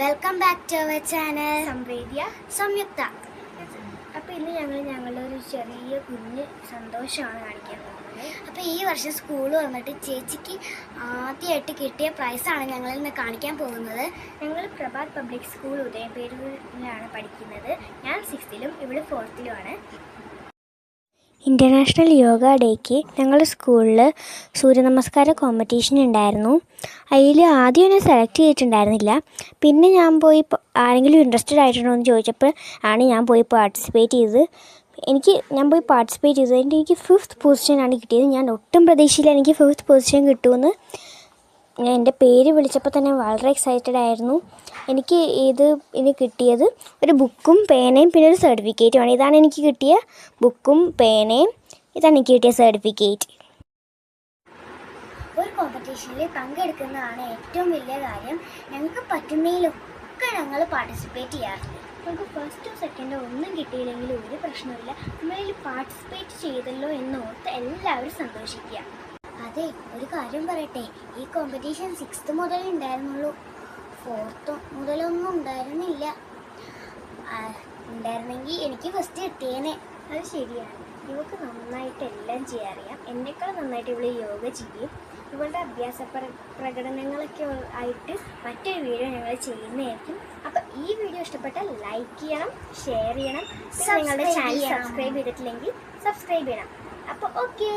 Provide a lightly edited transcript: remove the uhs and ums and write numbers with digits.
Welcome back to our channel Samyuktha. അപ്പോൾ ഇന്ന് ഞങ്ങളുടെ ഒരു ചെറിയ കുഞ്ഞ് സന്തോഷമാണ് കാണിക്കാൻ പോകുന്നത്. അപ്പോൾ ഈ വർഷം സ്കൂൾ വന്നിട്ട് ചേച്ചിക്ക് ആദ്യമായിട്ട് കിട്ടിയ പ്രൈസാണ് ഞങ്ങൾ ഇന്ന് കാണിക്കാൻ പോകുന്നത്. ഞങ്ങൾ പ്രഭാത് പബ്ലിക് സ്കൂൾ ഉദയംപേരൂരിലാണ് പഠിക്കുന്നത്. ഞാൻ 6th-ലും ഇവിടെ 4th-ലുമാണ്. ഇൻ്റർനാഷണൽ യോഗ ഡേക്ക് ഞങ്ങളുടെ സ്കൂളിൽ സൂര്യനമസ്കാര കോമ്പറ്റീഷൻ ഉണ്ടായിരുന്നു. അതിൽ ആദ്യം എന്നെ സെലക്ട് ചെയ്തിട്ടുണ്ടായിരുന്നില്ല. പിന്നെ ഞാൻ പോയി ആരെങ്കിലും ഇൻട്രസ്റ്റഡ് ആയിട്ടുണ്ടോ എന്ന് ചോദിച്ചപ്പോൾ ആണ് ഞാൻ പോയി പാർട്ടിസിപ്പേറ്റ് ചെയ്തത്. എനിക്ക് 5th പൊസിഷനാണ് കിട്ടിയത്. ഞാൻ ഒട്ടും പ്രതീക്ഷയില്ല എനിക്ക് 5th പൊസിഷൻ കിട്ടുമെന്ന്. ഞാൻ എൻ്റെ പേര് വിളിച്ചപ്പോൾ തന്നെ വളരെ എക്സൈറ്റഡ് ആയിരുന്നു. എനിക്ക് ഇനി കിട്ടിയത് ഒരു ബുക്കും പേനയും പിന്നെ ഒരു സർട്ടിഫിക്കറ്റുമാണ്. ഇതാണ് എനിക്ക് കിട്ടിയ ബുക്കും പേനയും, ഇതാണ് എനിക്ക് കിട്ടിയ സർട്ടിഫിക്കറ്റ്. ഒരു കോമ്പറ്റീഷനിൽ പങ്കെടുക്കുന്നതാണ് ഏറ്റവും വലിയ കാര്യം. ഞങ്ങൾക്ക് പറ്റുന്നതിലൊക്കെ ഞങ്ങൾ പാർട്ടിസിപ്പേറ്റ് ചെയ്യാറുണ്ട്. നമുക്ക് 1st 2nd ഒന്നും കിട്ടിയില്ലെങ്കിൽ ഒരു പ്രശ്നമില്ല. നമ്മളിൽ പാർട്ടിസിപ്പേറ്റ് ചെയ്തല്ലോ എന്നോർത്ത് എല്ലാവരും സന്തോഷിക്കുക. അതെ, ഒരു കാര്യം പറയട്ടെ, ഈ കോമ്പറ്റീഷൻ 6th മുതൽ ഉണ്ടായിരുന്നുള്ളൂ. 4th മുതലൊന്നും ഉണ്ടായിരുന്നില്ല. ഉണ്ടായിരുന്നെങ്കിൽ എനിക്ക് ഫസ്റ്റ് കിട്ടിയേനെ. അത് ശരിയാണ്. ഇവൾക്ക് നന്നായിട്ട് എല്ലാം ചെയ്യാൻ അറിയാം. എന്നെക്കാൾ നന്നായിട്ട് ഇവൾ യോഗ ചെയ്യും. ഇവളുടെ അഭ്യാസ പ്രകടനങ്ങളൊക്കെ ആയിട്ട് മറ്റൊരു വീഡിയോ ഞങ്ങൾ ചെയ്യുന്നതായിരിക്കും. അപ്പോൾ ഈ വീഡിയോ ഇഷ്ടപ്പെട്ടാൽ ലൈക്ക് ചെയ്യണം, ഷെയർ ചെയ്യണം. നിങ്ങളുടെ ചാനൽ സബ്സ്ക്രൈബ് ചെയ്തിട്ടില്ലെങ്കിൽ സബ്സ്ക്രൈബ് ചെയ്യണം. അപ്പോൾ ഓക്കേ.